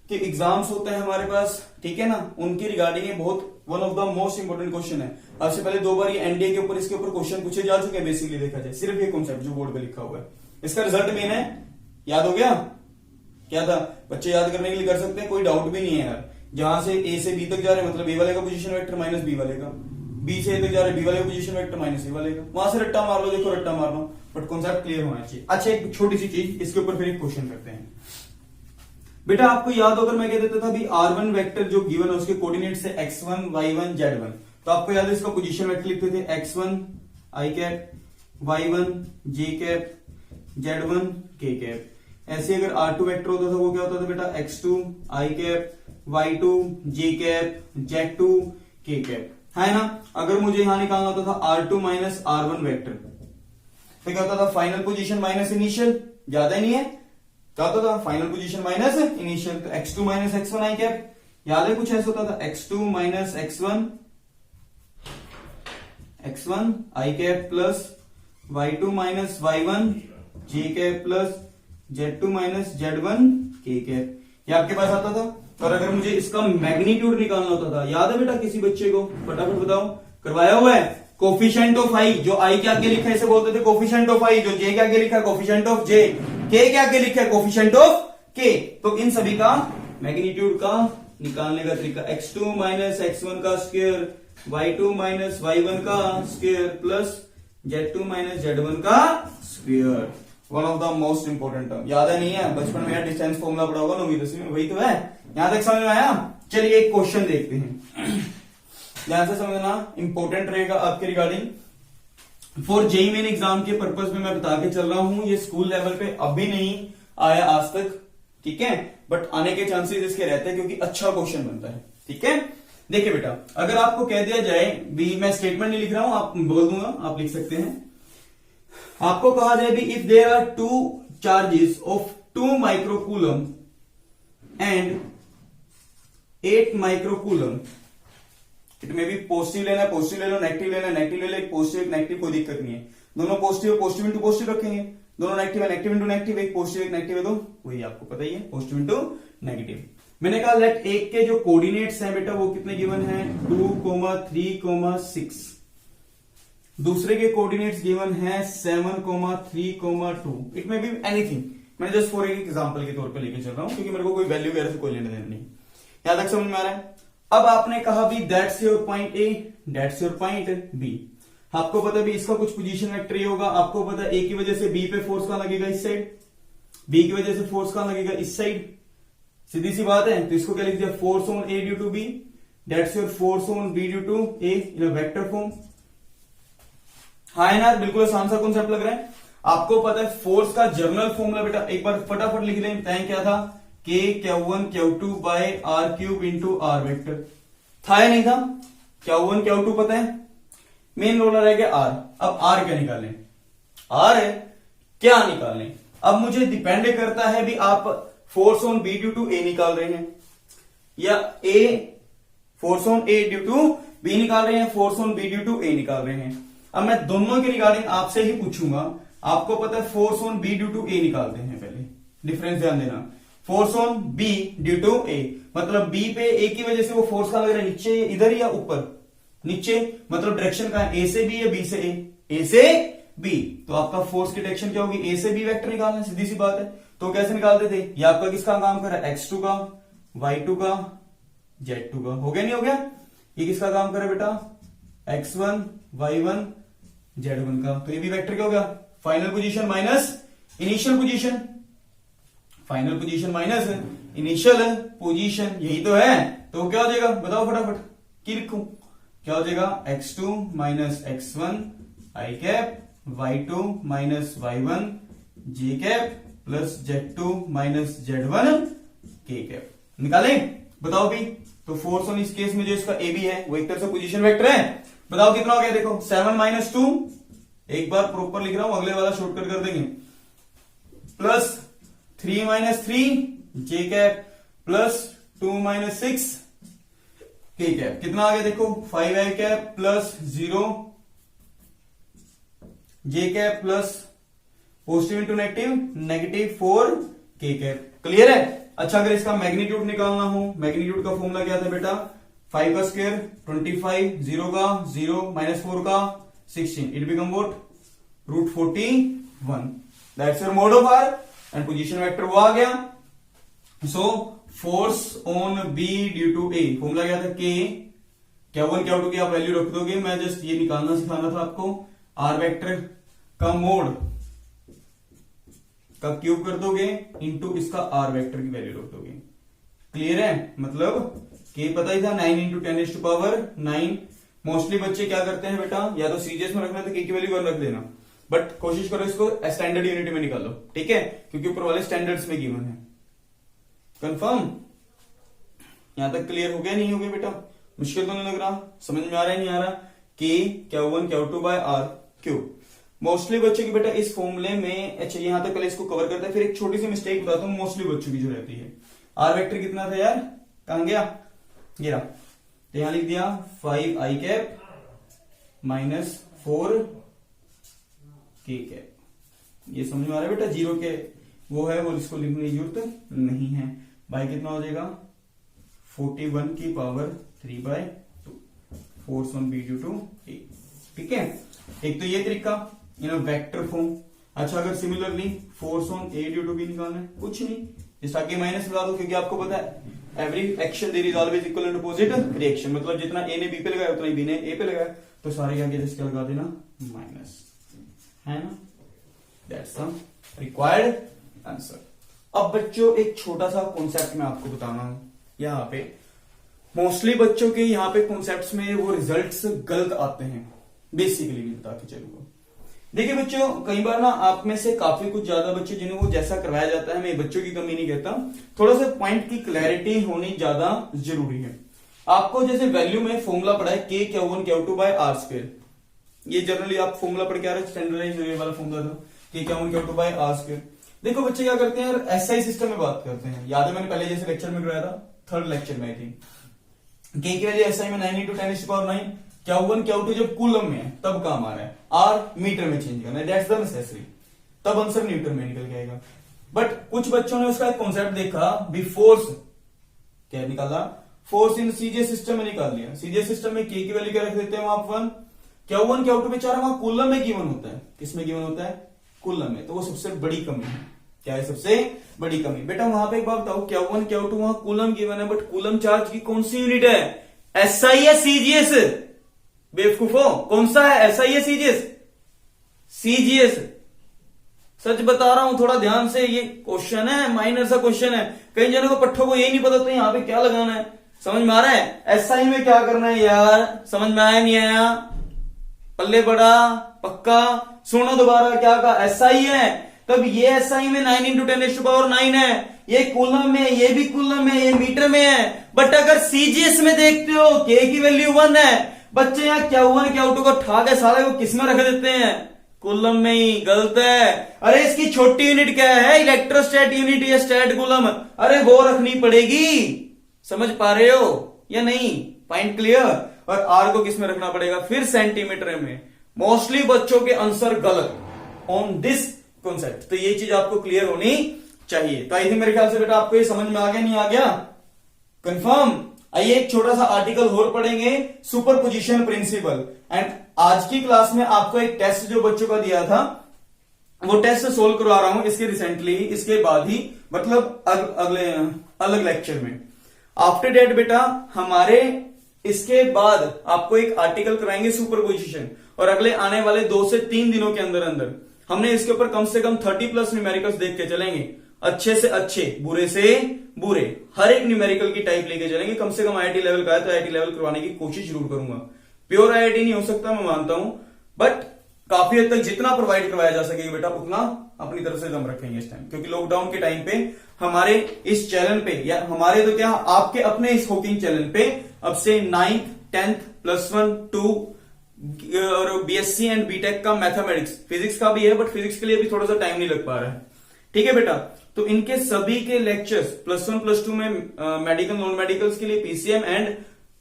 के एग्जाम्स होते हैं हमारे पास, ठीक है ना, उनकी रिगार्डिंग ये बहुत one of the most important question है। आपसे पहले 2 बार ये एनडीए के ऊपर इसके ऊपर क्वेश्चन पूछे जा चुके हैं। बेसिकली देखा जाए सिर्फ ये कॉन्सेप्ट जो बोर्ड पे लिखा हुआ है, इसका रिजल्ट मेन है। याद हो गया क्या था, बच्चे याद करने के लिए कर सकते हैं, कोई डाउट भी नहीं है यार। जहां से ए से बी तक जा रहे हैं मतलब ए वाले का पोजीशन वेक्टर माइनस बी वाले का, बी से ए तक जा रहे हैं बी वाले का पोजीशन वेक्टर माइनस ए वाले का। वहां से रट्टा मार लो, देखो रट्टा मार लो, बट कॉन्सेप्ट क्लियर होना चाहिए। अच्छा एक छोटी सी चीज, इसके ऊपर फिर एक क्वेश्चन करते हैं बेटा। आपको याद होगा मैं कह देता था भी R1 वेक्टर जो गिवन है उसके कोऑर्डिनेट्स है x1 y1 z1। तो आपको याद है इसका पोजीशन वेक्टर लिखते थे x1 i cap, y1 j cap, z1 k cap. ऐसे अगर R2 वेक्टर होता था वो क्या होता था बेटा, x2 i cap, y2 j cap, z2 k cap, है ना। अगर मुझे यहां निकालना होता था R2 माइनस R1 वेक्टर, तो क्या होता था, फाइनल पोजीशन माइनस इनिशियल, ज्यादा ही नहीं है, क्या होता था, फाइनल पोजीशन माइनस इनिशियल। तो x2 minus x1 I cap, याद है कुछ ऐसा होता था, x2 minus x1 I cap plus y2 minus y1 j cap plus z2 minus z1 k cap, ये आपके पास आता था। और अगर मुझे इसका मैग्नीट्यूड निकालना होता था, याद है बेटा किसी बच्चे को, फटाफट बताओ, करवाया हुआ है, कोफिशिएंट ऑफ आई, जो आई के आगे लिखा है इसे बोलते थे कोफिशिएंट ऑफ आई, जो जे के आगे लिखा है कोफिशिएंट ऑफ जे, के के आगे लिखा है कोफिशिएंट ऑफ के। तो इन सभी का मैग्नीट्यूड का निकालने का तरीका, x2 माइनस x1 का स्क्वायर, y2 माइनस y1 का square plus z2 minus z1 का square. One of the most important term, याद है नहीं है, बचपन में डिस्टेंस फॉर्मूला पढ़ा होगा 9वीं 10वीं में, वही तो है। यहां तक समझ में आया। चलिए एक क्वेश्चन देखते हैं, ध्यान से समझना, इंपॉर्टेंट रहेगा आपके regarding for JEE main exam के पर्पस में मैं बता के चल रहा हूं। ये स्कूल लेवल पे अभी नहीं आया आज तक, ठीक है, बट आने के चांसेस इसके रहते हैं क्योंकि अच्छा क्वेश्चन बनता है, ठीक है। देखिए बेटा, अगर आपको कह दिया जाए भी, मैं स्टेटमेंट नहीं लिख रहा हूं, आप बोल दूंगा, आप लिख सकते हैं। आपको कहा जाए भी if there are 2 charges of 2 microcoulomb and 8 microcoulomb, it में भी पॉजिटिव लेना है पॉजिटिव ले लो, नेगेटिव लेना है नेगेटिव ले लो, एक पॉजिटिव एक नेगेटिव, कोई दिक्कत नहीं है। दोनों पॉजिटिव पॉजिटिव इंटू पॉजिटिव रखेंगे, दोनों नेगेटिव है, नेगेटिव इंटू नेगेटिव, एक पॉजिटिव एक नेगेटिव है, तो वही आपको पता ही है, पॉजिटिव इंटू नेगेटिव। मैंने कहा लेट एक के जो कोऑर्डिनेट्स हैं बेटा वो कितने गिवन है 2, 3, 6। दूसरे के कोऑर्डिनेट्स गिवन है 7, 3, 2। इट मे बी एनीथिंग, मैं जस्ट फॉर एक एग्जांपल के तौर पे लेके चल रहा हूं क्योंकि मेरे को कोई वैल्यू वगैरह से कोई लेना देना नहीं। यहां तक समझ में आ रहा है। अब आपने कहा भी that's your point A, that's your point B. आपको पता भी इसका कुछ पोजीशन वेक्टर ये होगा, आपको पता ए की वजह से बी पे फोर्स कहां लगेगा इस साइड, बी की वजह से फोर्स कहां लगेगा इस साइड, सीधी सी बात है। तो इसको क्या लिख दिया, force on A due to B, that's your force on B due to A in vector form. हाँ यार, बिल्कुल आसान सा कॉन्सेप्ट लग रहा है। आपको पता है फोर्स का जर्नल फॉर्मूला बेटा एक बार फटाफट लिख लें, तय क्या था, K Q1 Q2 by R cube into R vector. था या नहीं था, Q1 Q2 पता है, मेन रोल रह गया R। अब R क्या निकालें, R है क्या निकालें। अब मुझे डिपेंड करता है भी आप force on B due to A निकाल रहे हैं या A force on A due to B निकाल रहे हैं, force on B due to A निकाल रहे हैं। अब मैं दोनों के रिगार्डिंग आपसे ही पूछूंगा। आपको पता है force on B due to A निकालते हैं, पहले डिफरेंस ध्यान देना। Force on B due to A मतलब B पे A की वजह से वो फोर्स कहां लग रहा है, नीचे इधर या ऊपर, नीचे, मतलब डायरेक्शन कहां है, A से B या B से A, A से B। तो आपका फोर्स की डायरेक्शन क्या होगी, A से B वेक्टर निकालना, सीधी सी बात है। तो कैसे निकालते थे, ये आपका किसका काम कर रहा है, x2 का, y2 का, z2 का। हो गया नहीं हो गया, ये किसका काम कर रहा है बेटा, x1 y1 z1 का। तो ये भी वेक्टर क्या हो गया, final position minus initial position, final position minus initial position, यही तो है। तो क्या हो जाएगा बताओ फटाफट, की लिखूं, क्या हो जाएगा, x2 minus x1 i cap, y2 minus y1 j cap plus z2 minus z1 k cap. निकालें, बताओ भी। तो फोर्स ऑन इस केस में जो इसका ए बी है वो एक तरह से पोजीशन वेक्टर है। बताओ कितना हो गया, देखो 7 माइनस 2, एक बार प्रॉपर लिख रहा हूं, अगले वाला शॉर्टकट कर देंगे, plus 3 minus 3 J cap plus 2 minus 6 K cap. कितना आ गया देखो, 5 I cap plus 0 J cap plus positive into negative, negative 4 K cap. Clear है। अच्छा, अगर इसका मैग्नीट्यूड निकालना हो, मैग्नीट्यूड का फॉर्मूला क्या था बेटा, 5 का स्क्वायर 25, 0 का 0 माइनस 4 का 16, it become what, √41। That's your mod of R and position vector वो आ गया। So force on B due to A, formula क्या था, के Q1 Q2 की आप वैल्यू रख दोगे, मैं जस्ट ये निकालना सिखाना था आपको। आर वेक्टर का मोड का क्यूब कर दोगे इंटू इसका आर वेक्टर की वैल्यू रख दोगे। क्लियर है, मतलब के पता ही था, 9 इंटू 10⁻9। मोस्टली बच्चे क्या करते हैं बेटा, या तो सीजीएस में रखना तो के की वैल्यू 1 रख देना, बट कोशिश करो इसको स्टैंडर्ड यूनिट में निकालो, ठीक है, क्योंकि ऊपर वाले स्टैंडर्ड्स में गिवन है। कंफर्म, यहां तक क्लियर हो गया नहीं हो गया बेटा, मुश्किल तो नहीं लग रहा, समझ में आ रहा है नहीं आ रहा। के Q1 Q2 by are cube. Mostly बच्चों की बेटा इस फॉर्मूले में, अच्छा यहां तक पहले इसको कवर करता है, फिर एक छोटी सी मिस्टेक बताता हूं मोस्टली बच्चों की जो रहती है। आर वेक्टर कितना था यार, कहां गया, ये रहा, तो यहां लिख दिया 5 I cap minus 4 K cap. ये समझ में आ रहा है बेटा, 0 के वो है वो इसको लिखने की जरूरत नहीं है। बाई कितना हो जाएगा, 41 की power 3/2, force on B due to A. ठीक है, एक तो ये तरीका इन वेक्टर फॉर्म। अच्छा, अगर similarly force on A due to B निकालना है, कुछ नहीं, इस आगे माइनस लगा दो, क्योंकि आपको पता है every action there is always equal and opposite reaction, मतलब जितना ए ने बी पे लगाया उतना ही बी ने ए पे लगाया, तो सारे आगे जैसे क्या लगा देना, माइनस, है ना। That's the required answer. अब बच्चों एक छोटा सा कॉन्सेप्ट मैं आपको बताना हूं, यहाँ पे मोस्टली बच्चों के यहाँ पे कॉन्सेप्ट्स में वो रिजल्ट्स गलत आते हैं, बेसिकली भी बता के चलूंगा। देखिए बच्चों, कई बार ना आप में से काफी कुछ ज्यादा बच्चे जिन्हें वो जैसा करवाया जाता है, मैं बच्चों की कमी नहीं कहता, थोड़ा सा पॉइंट की क्लैरिटी होनी ज्यादा जरूरी है। आपको जैसे वैल्यू में फॉर्मूला पढ़ा है K Q1 Q2 by R square, ये जनरली आप फॉर्मूला पढ़ के आ रहे हैं, स्टैंडर्डाइज वाला फॉर्मूला था के Q1 Q2 by R square. देखो बच्चे क्या करते हैं, एसआई सिस्टम में बात करते हैं, याद है मैंने पहले जैसे लेक्चर में कराया था, 3rd लेक्चर में आई थिंक, के की वैल्यू एसआई में 9 इंटू 10⁻9, Q1 Q2 जब कूलम में है तब काम आ रहा है, आर मीटर में चेंज करना है, दैट्स द नेसेसरी। तब आंसर न्यूटन में निकल के आएगा। बट कुछ बच्चों ने उसका एक कॉन्सेप्ट देखा, बी फोर्स क्या निकाला, फोर्स इन सीजे सिस्टम में निकाल लिया। सीजे सिस्टम में के की वैल्यू क्या रख देते हैं वहां वन, Q1 Q2 बेचारा वहां कूलम में गिवन होता है। किसमें गिवन होता है? कूलम में। तो वो सबसे बड़ी कमी है। क्या है सबसे बड़ी कमी? बेटा वहां पे एक बात बताओ, Q1 Q2 वहां कूलम गिवन है, बट कूलम चार्ज की कौन सी यूनिट है? SI है सीजीएस? बेवकूफो, कौन सा है? SI है सीजीएस? सीजीएस। सच बता रहा हूं, थोड़ा ध्यान से, ये क्वेश्चन है, माइनर सा क्वेश्चन है। कई जनों को पट्टों को यही नहीं पता तो यहाँ पे क्या लगाना है, समझ में आ रहा है? SI में क्या करना है यार, समझ में आया नहीं आया? पल्ले बड़ा पक्का सुनो दोबारा, क्या कहा? SI है, तब ये SI में 9 × 10⁹ है, ये कूलम में, ये भी कूलम में, ये मीटर में है। बट अगर सीजीएस में देखते हो के की वैल्यू 1 है, बच्चे यहाँ Q1 Q2 को ठा के सारे को किस में रख देते हैं? कूलम में ही। गलत है। अरे इसकी छोटी यूनिट क्या है? इलेक्ट्रोस्टैट यूनिट या स्टैट कूलम, अरे वो रखनी पड़ेगी। समझ पा रहे हो या नहीं? Point clear? और आर को किस में रखना पड़ेगा? फिर सेंटीमीटर में। मोस्टली बच्चों के आंसर गलत ऑन दिस कॉन्सेप्ट, तो ये चीज आपको क्लियर होनी चाहिए। तो आई थिंक मेरे ख्याल से बेटा आपको ये समझ में आ गया, नहीं आ गया? कंफर्म? आइए एक छोटा सा आर्टिकल और पढ़ेंगे, सुपरपोजिशन प्रिंसिपल। एंड आज की क्लास में आपको एक टेस्ट जो बच्चों का दिया था, वो टेस्ट सोल्व करवा रहा हूं इसके रिसेंटली ही, इसके बाद ही, मतलब अगले अलग लेक्चर में। आफ्टर डेट बेटा हमारे इसके बाद आपको एक आर्टिकल कराएंगे सुपरपोजिशन, और अगले आने वाले 2 से 3 दिनों के अंदर अंदर हमने इसके ऊपर कम से कम 30+ न्यूमेरिकल्स देख के चलेंगे। अच्छे से अच्छे, बुरे से बुरे, हर एक न्यूमेरिकल की टाइप लेके चलेंगे। कम से कम IIT लेवल का है तो IIT लेवल करवाने की कोशिश जरूर करूंगा। प्योर IIT नहीं हो सकता, मैं मानता हूं, बट काफी हद तक जितना प्रोवाइड करवाया जा सकेगा बेटा उतना अपनी तरफ से दम रखेंगे इस टाइम, क्योंकि लॉकडाउन के टाइम पे हमारे इस चैनल पे, या हमारे तो क्या आपके अपने इस होकिंग चैनल पे अब से 9th 10th +1 2 और BSc एंड बीटेक का मैथमेटिक्स, फिजिक्स का भी है, बट फिजिक्स के लिए भी थोड़ा सा टाइम नहीं लग पा रहा है। ठीक है बेटा, तो इनके सभी के लेक्चर्स +1 +2 में मेडिकल नॉन मेडिकल्स के लिए PCM एंड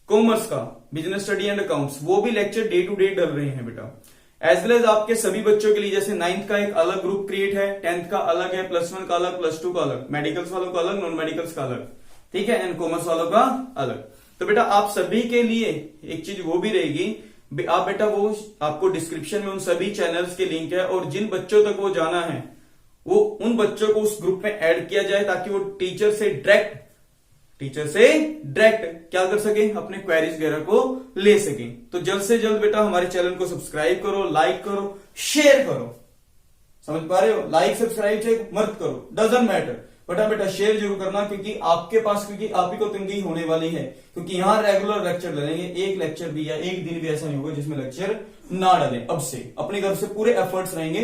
कॉमर्स का बिजनेस स्टडी एंड अकाउंट्स, वो भी लेक्चर डे टू डे डल रहे हैं बेटा। एज वेल एज आपके सभी बच्चों के लिए, जैसे 9th का एक अलग ग्रुप क्रिएट है, 10th का अलग है, +1 का अलग, +2 का अलग, मेडिकल्स वालों का अलग, नॉन मेडिकल्स का अलग, ठीक है, एंड कॉमर्स वालों का अलग। तो बेटा आप सभी के लिए एक चीज वो भी रहेगी, आप बेटा वो आपको डिस्क्रिप्शन में उन सभी चैनल्स के लिंक है, और जिन बच्चों तक वो जाना है वो उन बच्चों को उस ग्रुप में ऐड किया जाए, ताकि वो टीचर से डायरेक्ट क्या कर सके, अपने क्वेरीज वगैरह को ले सके। तो जल्द से जल्द बेटा हमारे चैनल को सब्सक्राइब करो, लाइक करो, शेयर करो। समझ पा रहे हो? लाइक सब्सक्राइब चेक मत करो, डजंट मैटर, बट बेटा शेयर जरूर करना, क्योंकि आपके पास, क्योंकि आप ही को तंगी होने वाली है, क्योंकि यहां रेगुलर लेक्चर लेंगे। एक लेक्चर भी या एक दिन भी ऐसा नहीं होगा जिसमें लेक्चर ना डालें। अब से अपनी तरफ से पूरे एफर्ट्स रहेंगे।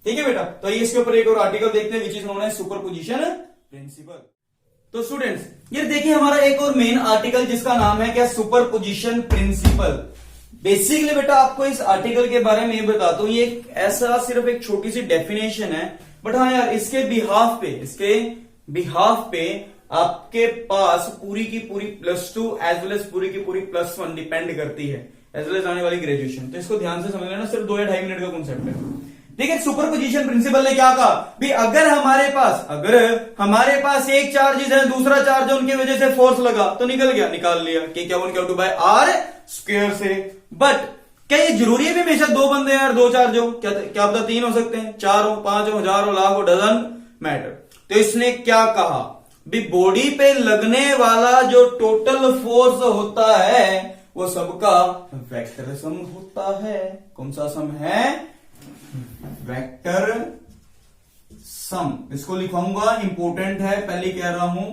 ठीक है बेटा, तो इसके ऊपर एक और आर्टिकल देखते हैं, which is known as superposition principle. तो स्टूडेंट्स ये देखिए हमारा एक और मेन आर्टिकल, जिसका नाम है क्या, सुपरपोजिशन प्रिंसिपल। बेसिकली बेटा आपको इस आर्टिकल के बारे में ये बताता हूं, ये ऐसा सिर्फ एक छोटी सी डेफिनेशन है, बट हाँ यार इसके बिहाफ पे आपके पास पूरी की पूरी +2 एज वेल एज पूरी की पूरी +1 डिपेंड करती है, एज वेल एज आने वाली ग्रेजुएशन। तो इसको ध्यान से समझ लेना, सिर्फ 2 या 2.5 मिनट का कॉन्सेप्ट है। ठीक है, सुपरपोजिशन प्रिंसिपल ने क्या कहा भी, अगर हमारे पास एक चार्जेस है, दूसरा चार्ज है, उनकी वजह से फोर्स लगा तो निकल लिया कि Q1 Q2 बाय R² से। बट क्या ये जरूरी है भी हमेशा 2 बंदे यार 2 चार्ज हो? क्या पता 3 हो सकते हैं, 4 हो, 5 हो, 1000 हो, लाख हो, डजंट मैटर। तो इसने क्या कहा भी, बॉडी पे लगने वाला जो टोटल फोर्स होता है वो सबका वेक्टर सम होता है। कौन सा सम है? Vector sum. इसको लिखवाऊंगा, इंपोर्टेंट है, पहले कह रहा हूं।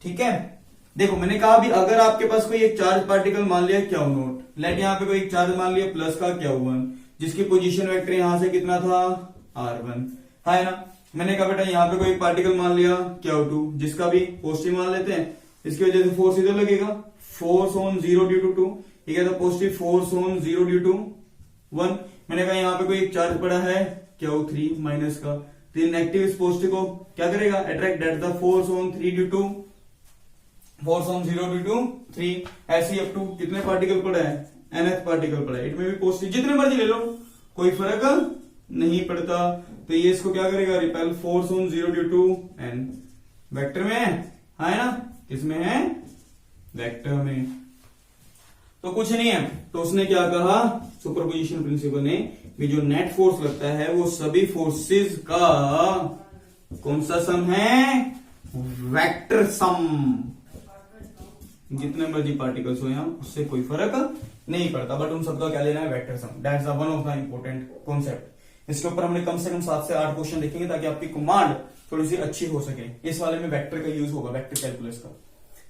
ठीक है, देखो मैंने कहा भी अगर आपके पास कोई एक चार्ज पार्टिकल मान लिया Q0, लेट यहां पे कोई एक चार्ज मान लिया प्लस का Q1, जिसकी पोजीशन वेक्टर यहां से कितना था R1, है ना। मैंने कहा बेटा यहां पे कोई एक पार्टिकल मान लिया Q2, जिसका भी पॉजिटिव मान लेते हैं, इसकी वजह से फोर्स इधर लगेगा, फोर्स ऑन 0 ड्यू टू 2, ठीक है, तो positive force on 0 due to 1। मैंने कहा यहाँ पे कोई एक चार्ज पड़ा है Q3 माइनस का, तो नेगेटिव इस पॉजिटिव को क्या करेगा, attract, that the force on 3 due to force on 0 due to 3, ऐसे अप टू कितने पार्टिकल पड़ा है, nth पार्टिकल पड़ा है, इट में भी पॉजिटिव, जितने मर्जी ले लो कोई फर्क नहीं पड़ता, तो ये इसको क्या करेगा, repel force on 0 due to N. Vector में है ना, किसमें है, वेक्टर में। तो कुछ नहीं है, तो उसने क्या कहा, सुपरपोजिशन प्रिंसिपल ने, कि जो नेट फोर्स लगता है वो सभी फोर्सेस का कौन सा सम है, वेक्टर सम। जितने मर्जी पार्टिकल्स हो यहां, उससे कोई फर्क नहीं पड़ता, बट उन सबका क्या लेना है, vector sum. That's one of the important concept. इसके ऊपर हमने कम से कम 7 से 8 क्वेश्चन देखेंगे, ताकि आपकी कमांड थोड़ी सी अच्छी हो सके। इस वाले में वेक्टर का यूज होगा, वेक्टर कैलकुलस का।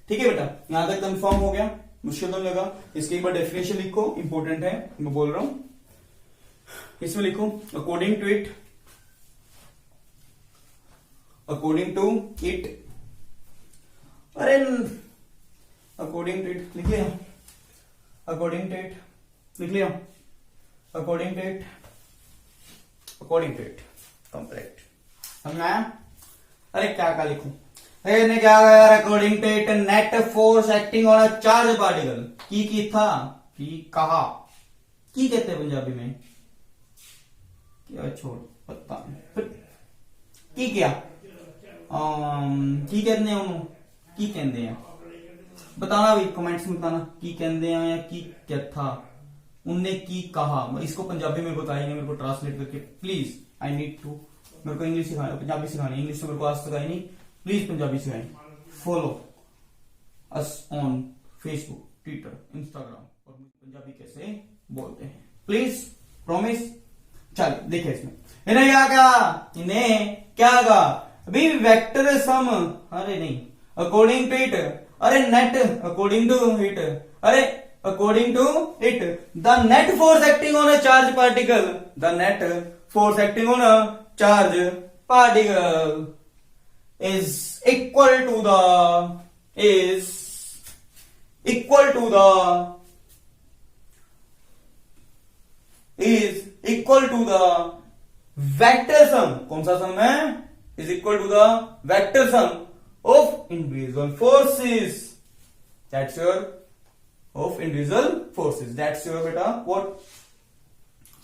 ठीक है बेटा, यहां तक कंफर्म हो गया, मुश्किल तो लगा। इसके एक बार डेफिनेशन लिखो, इंपॉर्टेंट है, मैं बोल रहा हूं। इसमें लिखो, according to it, according to it, अरे अकॉर्डिंग टू इट लिख लिया, अकॉर्डिंग टू इट लिख लिया, according to it, according to it complete. समझा? अरे क्या क्या लिखूं, ने क्या यार, according to it net force acting on a charge particle, की था, की कहा, की कहते हैं पंजाबी में, क्या छोड़ पता नहीं, की क्या की कहते हैं उन्होंने, की कहते हैं, बताना भाई कमेंट्स में बताना, की कहते हैं या की क्या था, उनने की कहा। इसको पंजाबी में बताएंगे मेरे को ट्रांसलेट करके प्लीज, आई नीड टू, मेरे को इंग्लिश सिखाना, पंजाबी सिखानी, इंग्लिश तो मेरे को आज तक आई नहीं, प्लीज पंजाबी सिखाएं। Follow us on Facebook, Twitter, Instagram, और पंजाबी कैसे बोलते हैं प्लीज, प्रॉमिस। चलिए देखिए, इसमें इन्हें क्या कहा, इन्हें क्या कहा अभी, वेक्टर सम, अरे नहीं, अकॉर्डिंग टू इट, अरे नेट, अकॉर्डिंग टू इट, अरे according to it the net force acting on a charge particle, the net force acting on a charge particle is equal to the vector sum, कौन सा सम है, is equal to the vector sum of individual forces, that's your of individual forces, that's your बेटा what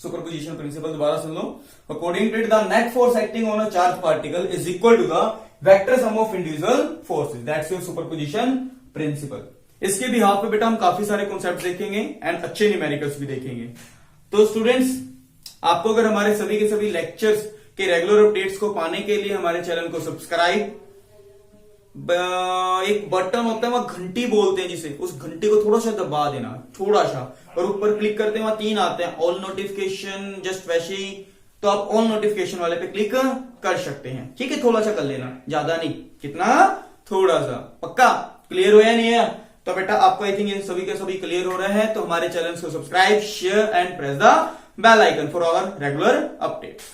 superposition principle. दोबारा सुन लो, according to it the net force acting on a charge particle is equal to the vector sum of individual forces, that's your superposition principle. इसके behalf पे बेटा हम काफी सारे कॉन्सेप्ट देखेंगे एंड अच्छे न्यूमेरिकल्स भी देखेंगे। तो स्टूडेंट्स, आपको अगर हमारे सभी के सभी लेक्चर्स के रेगुलर अपडेट्स को पाने के लिए हमारे चैनल को सब्सक्राइब, एक बटन होता है वहां घंटी बोलते हैं जिसे, उस घंटी को थोड़ा सा दबा देना, थोड़ा सा, और ऊपर क्लिक करते हैं वहां 3 आते हैं, ऑल नोटिफिकेशन, जस्ट वैसे ही, तो आप ऑल नोटिफिकेशन वाले पे क्लिक कर सकते हैं। ठीक है, थोड़ा सा कर लेना, ज्यादा नहीं, कितना, थोड़ा सा। पक्का क्लियर हो या नहीं है? तो बेटा आपको आई थिंक ये सभी के सभी क्लियर हो रहे हैं। तो हमारे चैनल को subscribe, share and press the bell icon for our regular updates.